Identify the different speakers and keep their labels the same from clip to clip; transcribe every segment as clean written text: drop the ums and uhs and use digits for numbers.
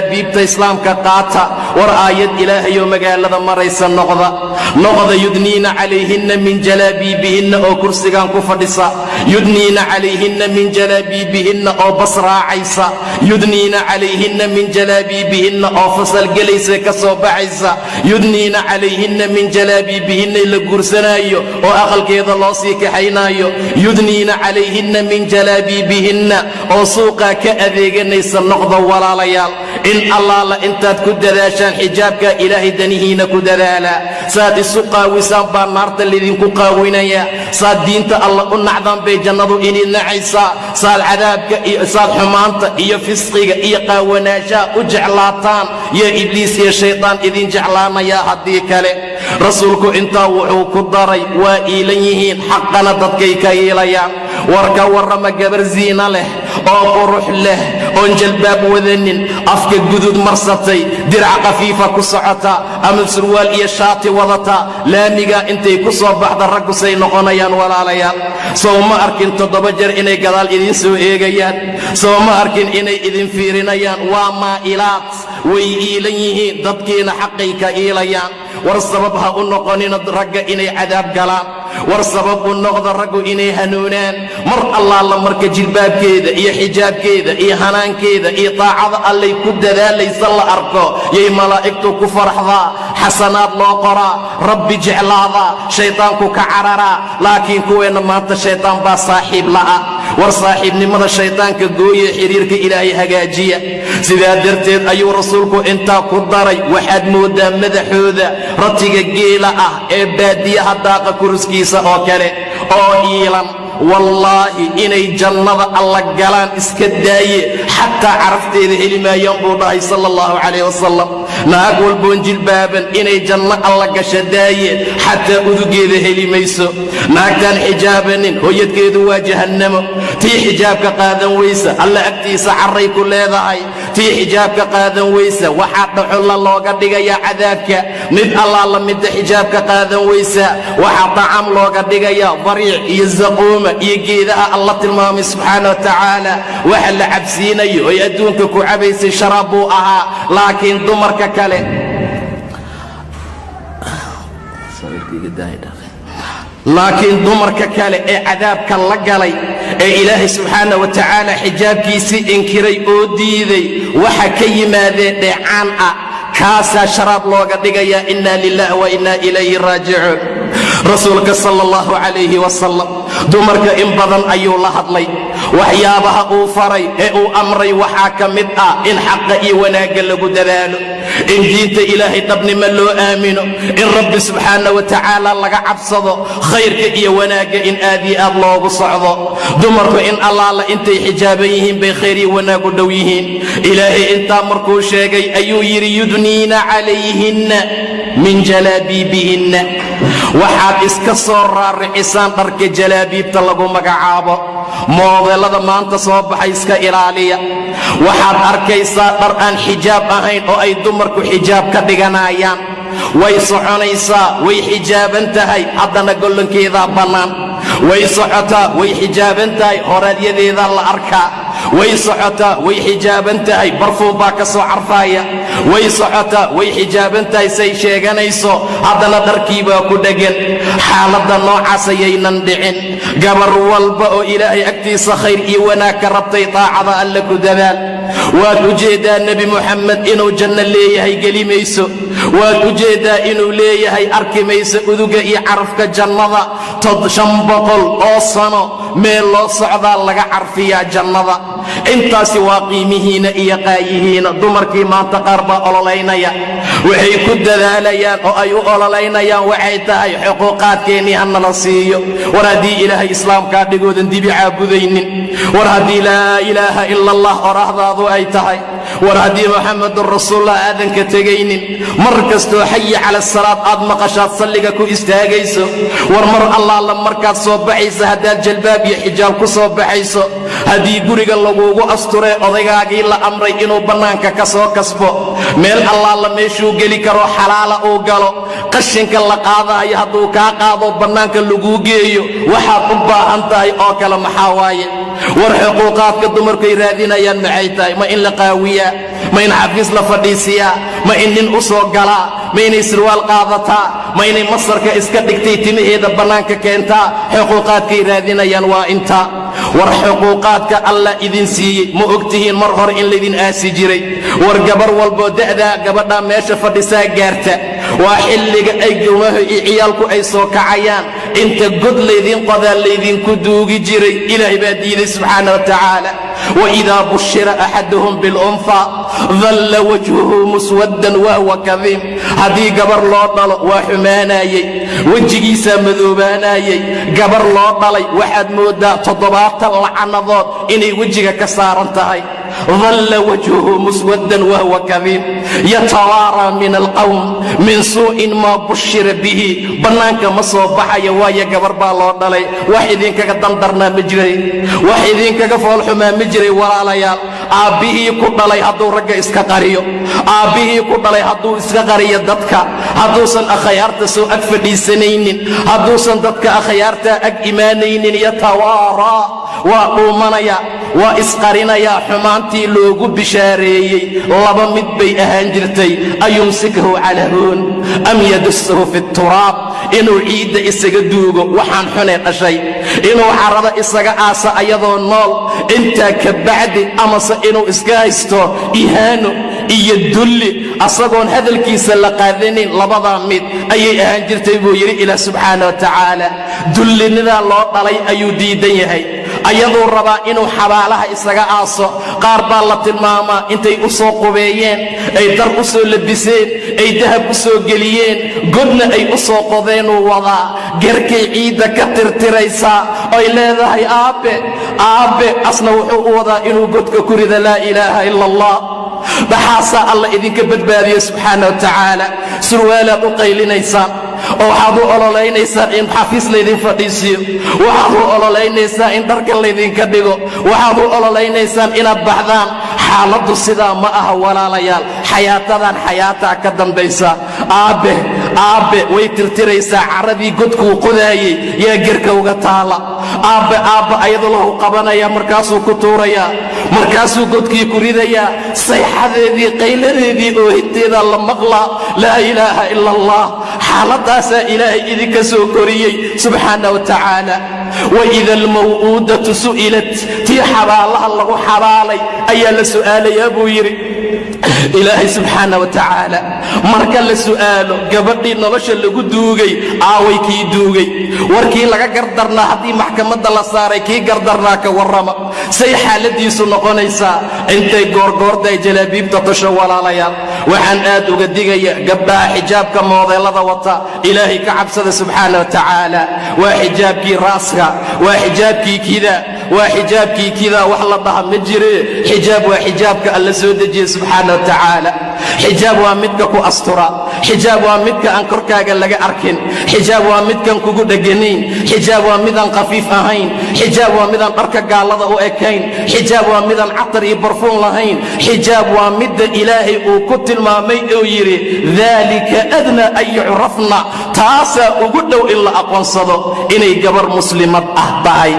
Speaker 1: بيبت إسلام كقاتا ورآية إلهي ومقالة مريسا نغض يدنين عليهن من جلابيبهن أو كرسيغان كفرسا يدنين عليهن من جلابيبهن أو بصرا عيسى يدنين عليهن من جلابيبهن أو فصل قليسة كصوب عيسى يدنين عليهن من جلابيبهن لقرسنايو وأخل كيدا الله سيك حينايو يدنين عليهن من جلابيبهن أو سوقا كأذيغن يسا نغض ولا ليال إن الله لا انتاد كدداشان حجابك إلهي دنيهين كددالا ساد السقا وسام بانارت الذين كقاوينيا ساد دينت الله النعظم بجنة إني نعيسى ساد عذابك ساد حمانت إيا فسقك إيا قاوناشا وجعلاتان يا إبليس يا شيطان إذن جعلانا يا حديك لي رسولك انت وحوك الضري وإليهين حقنا تدكيك إليا وركا ورما قبر زينة له أو قروح له أنجل باب وذنين أفك الجدود مرصتي درع خفيفة كسعتا أمل سروال إيا شاطي وضتا لا ميقا انتي كسو بعد الرقو سينقونيان ولا ليان سوما أركن تضبجر إني قدال إذن سو إيغيان سوما أركن إني إذن فيرينيان وما إلات وإيليه ضدكين حقيك إيليان والسببها النقونين الرقا إني عذاب قلام والسبب النقض الرقو إني هنونان مر الله مرك جلباب كيدا إيا حجاب كيدا إيا هنان كيدا إيا طاعة اللي يكد ذا ليس الله أركو يا ملائكتو كفرح ذا حسنات لوقرا ربي جعل هذا شيطانكو كعررا لكن كوين ما أنت شيطان با صاحب لها ورصاحب نمضى الشيطان كقوية حريرك إلهي هجاجية سيدا درتين أيو رسولكو انتا كدري وحد مودا مدحوذا رتيق قيلة إبادية هداق كرسكيسة أوكالي أو إيلان والله إني جنة الله قلان اسكداي حتى عرفت إذا ما ينبو صلى الله عليه وسلم ما أقول بونجل بابا إني جنة الله قشداي حتى أذقي ذا ميسو ما كان حجابا هو يتكيدوا جهنم تي حجابك قادا ويسا الله أكتيس عري كل هذا تي حجابك قادا ويسا وحاط حل الله قد يا عذابك مد الله مد حجابك قادا ويسا وحاط عم الله قد يا ضريع يزقوم يجيدها الله تلمام سبحانه وتعالى وحل عبسيني ويدونك كعبيس شربوها لكن دمرك كله لكن دمرك كله عذابك اللقلي إلهي سبحانه وتعالى حجابك سي انكري أوديذي وحكي ماذا دعان كاسا شراب لوغا دغيا إنا لله وإنا إليه راجعون رسولك صلى الله عليه وسلم دمرك إن بدن أيو لهدلي وحيابها أوفري أو أمري وحاكمت إن حق وناق لغو دلالو إن دينت إلهي تبني من لو آمنو إن رب سبحانه وتعالى لغا عبصدو خيرك وناق إن آذي الله صعدو دمرك إن الله إنتي حجابيهم بخيري وناق دويهين إلهي إنت مركو شاقي أيو يري يدنين عليهن من جلابيبهن waxaad iska soo raaricisaan dharka jalaabiibta lagu magacaabo moodellada maanta soo baxay iska ilaaliya waxaad arkaysaa dhar aan xijaab ahayn oo ay dumarku xijaab ka dhiganayaan way soconaysaa way xijaaban tahay haddana gollankeedaa bannaan way socotaa way xijaaban tahay horaadyadeedaa la arkaa way socotaa way xijaaban tahay barfuun baa ka soo carfaaya way socotaa way xijaaban tahay say sheeganayso haddana dharkii baa ku dhegan xaaladda noocaas ayaynan dhicin gabar walba oo ilaahay agtiisa khayr iyo wanaag ka rabtay taacada alle ku dadaal waad u jeedaa nebi moxamed inuu janno leeyahay geli mayso waad u jeedaa inuu leeyahay arki mayso uduga iyo carafka jannada 500 oo sano meel loo socdaa laga carfiyaa jannada intaasi waa qiimihiina iyo qaayihiina dumarkii maanta qaar baa ololaynaya waxay ku dadaalayaan oo ay u ololaynayaan waxay tahay xuquuqaadkeennii hanala siiyo war haddii ilaahay islaamkaa dhigoodan dibi caabudaynin war haddii laa ilaaha ila allah orahdaadu ay tahay war haddii muxamedun rasuulullah aadan ka tegaynin mar kastoo xayi cala asalaad aad maqashaad salliga ku istaagayso war mar allaala markaad soo baxaysa haddaad jalbaab iyo xijaab ku soo baxayso haddii guriga laguugu asturee odaygaagii la amray inuu bannaanka ka soo kasbo meel allaala meeshuu geli karo xalaala uu galo qashinka la qaadaayo hadduu kaa qaado bannaanka laguu geeyo waxaad u baahan tahay oo kale maxaa waaye war xuquuqaadka dumarkay raadinayaan maxay tahay ma in la qaawiyaa ma in xafiis la fadhiisiyaa ma in nin u soo galaa ma inay sirwaal qaadataa ma inay masarka iska dhigtay timaheeda bannaanka keentaa xuquuqaadkay raadinayaan waa inta war xuquuqaadka allah idin siiyey ma ogtihiin mar hore in laydin aasi jiray war gabar walboo da'daa gabadhaa meesha fadhisaa gaarta waa xilliga ay gawmaha iyo ciyaalku ay soo kacayaan inta god laydin qodaa laydinku duugi jiray ilaahay baa diiday subxaana wa tacaala waidaa bushira axaduhum bilunhaa dalla wajhuhu muswaddan wahwa kadiim haddii gabar loo dhalo waa xumaanayey wejigiisaa madoobaanayey gabar loo dhalay waxaad mooddaa 70 lacanadood inay wejiga ka saaran tahay ظل وجهه مسودا وهو كظيم يتوارى من القوم من سوء ما بشر به بنانك مصوبحيا وايا غبر با لو دلay wax idinka ka dandarna majray wax idinka ka fool xumaa majray walaalayaal aabihi ku dhalay haduu raga iska qariyo aabihi ku dhalay haduu iska qariyo dadka haduusan akhayaarta soo ag fadhiisanaynin haduusan dadka akhayaarta ag iimaanaynin yatawaara waa dhuumanaya waa isqarinaya xumaantii loogu bishaareeyey laba mid bay ahaan jirtay ayumsikahu calaa huun am yadussahu fi turaab inuu ciidda isaga duugo waxaan xunee dhashay inuu carada isaga aasa ayadoo nool intaa ka bacdi amase inuu iska haysto ihaano iyo dulli asagoon hadalkiisa la qaadanin labadaa mid ayay ahaan jirtay buu yidhi ilaah subxaana wa tacaala dullinidaa loo dhalay ayuu diidan yahay ayaduu rabaa inuu xabaalaha isaga aaso qaar baa la tilmaamaa intay u soo qubeeyeen ay dar u soo labiseen ay dahab u soo geliyeen godna ay u soo qodeenuu wadaa garkay ciidda ka tirtiraysaa oy leedahay aabbe asna wuxuu u wadaa inuu godka ku rida laa ilaaha ila allah dhaxaasaa alla idinka badbaadiyo subxaana wa tacaala surwaalaad u qaylinaysaan oo waxaad u ololaynaysaa in xafiis laydin fadhiisiyo waxaad u ololaynaysaa in dharka laydinka dhigo waxaad u ololaynaysaa inaad baxdaan xaaladdu sidaa ma aha walaalayaal xayaatadan xayaataa ka dambaysa aabbe way tirtiraysaa caradii godkuu qodaayey yaa gerka uga taala aabbe ayadoo lahu qabanaya markaasuu ku tuurayaa markaasuu godkii ku ridayaa sayxadeedii qayladeedii oohinteeda la maqlaa laa ilaaha ila allah xaaladaasaa ilaahay idinka soo koriyey subxaana wa tacaala waida almaw'uudatu su'ilat tii xabaalaha lagu xabaalay ayaa la su'aalayaa buu yidhi ilaahay subxaana wa tacaala marka la su'aalo gabadhii nolosha lagu duugay aaway kii duugay warkii laga gardarnaa haddii maxkamadda la saaray kii gardarnaa ka warrama say xaaladiisu noqonaysaa intay goorgoorday jalaabiibta tasho walaalayaal waxaan aad uga digaya gabdhaha xijaabka moodeelada wata ilaahay ka cabsada subxaana wa tacaala waa xijaabkii raaska waa xijaabkii kida waa xijaabkii kida wax la dhaha ma jire xijaab waa xijaabka alla soo dejiye subxaana wa tacaala xijaab waa midka ku astura xijaab waa midka aan korkaaga laga arkin xijaab waa midkan kugu dheganayn xijaab waa midaan khafiif ahayn xijaab waa midaan dharka gaalada u ekayn xijaab waa midaan catar iyo barfuun lahayn xijaab waa midda ilaahay uu ku tilmaamay oo yidhi daalika adnaa an yucrafna taasaa ugu dhow in la aqoonsado inay gabar muslimad ah tahay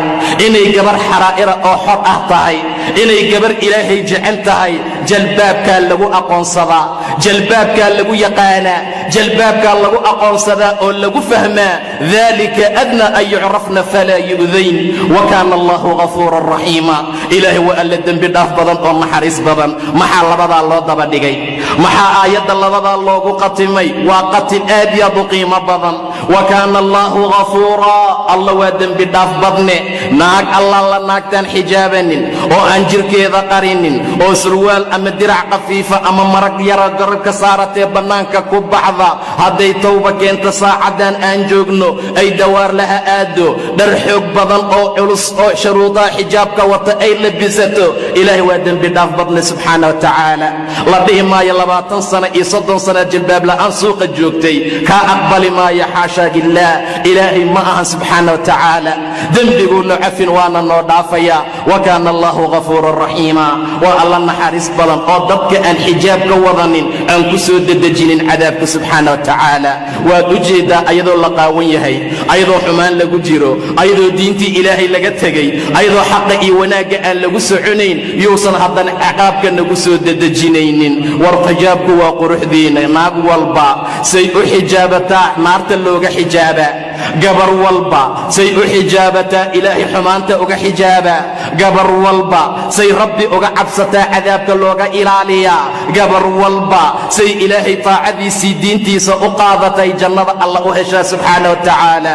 Speaker 1: inay gabar xaraa'ira oo xor ah tahay inay gabar ilaahay jecel tahay jalbaabkaa lagu aqoonsadaa jalbaabkaa lagu yaqaanaa jalbaabkaa lagu aqoonsadaa oo lagu fahmaa daalika adnaa an yucrafna falaa yu'dayn wa kaana allahu ghafuuran raxiima ilaahay waa alla dembi dhaaf badan oo naxariis badan maxaa labadaa loo daba dhigay maxaa aayadda labadaa loogu qatimay waa qatin aad iyo aad u qiimo badan wa kaana allahu ghafuuraa alla waa dembi dhaaf badne naag allaan la naagtaan xijaabanin oo aan jirkeeda qarinin oo surwaal ama dirac khafiifa ama marag yara garabka saaratee bannaanka ku baxda hadday tawba keenta saacaddan aan joogno ay dawaar laha aado dhar xoog badan oo culus oo shuruudaha xijaabka wata ay labisato ilaahay waa dembi dhaaf badne subxaana wa tacaala la dhihi maayo 20 sano iyo 30 sano jilbaab la'aan suuqa joogtay kaa aqbali maayo xaashaa lillaah ilaahay ma ahan subxaana wa tacaala dembiguuna cafin waana noo dhaafaya wa kaana allahu ghafuuran raxiima waa alla naxariis badan oo dadka aan xijaab ka wadanin aan ku soo dedejinin cadaabka subxaana wa tacaala waad u jeedaa ayadoo la qaawan yahay ayadoo xumaan lagu jiro ayadoo diintii ilaahay laga tegey ayadoo xaqa iyo wanaagga aan lagu soconayn yuusan haddana ciqaabka nagu soo dedejinaynin war xijaabku waa quruxdiina naag walba say u xijaabataa naarta looga xijaabaa gabar walba say u xijaabataa ilaahay xumaanta uga xijaabaa gabar walba say rabbi uga cabsataa cadaabka looga ilaaliyaa gabar walba say ilaahay taacadiisii diintiisa u qaadatay jannada alla u heshaa subxaana wa tacaala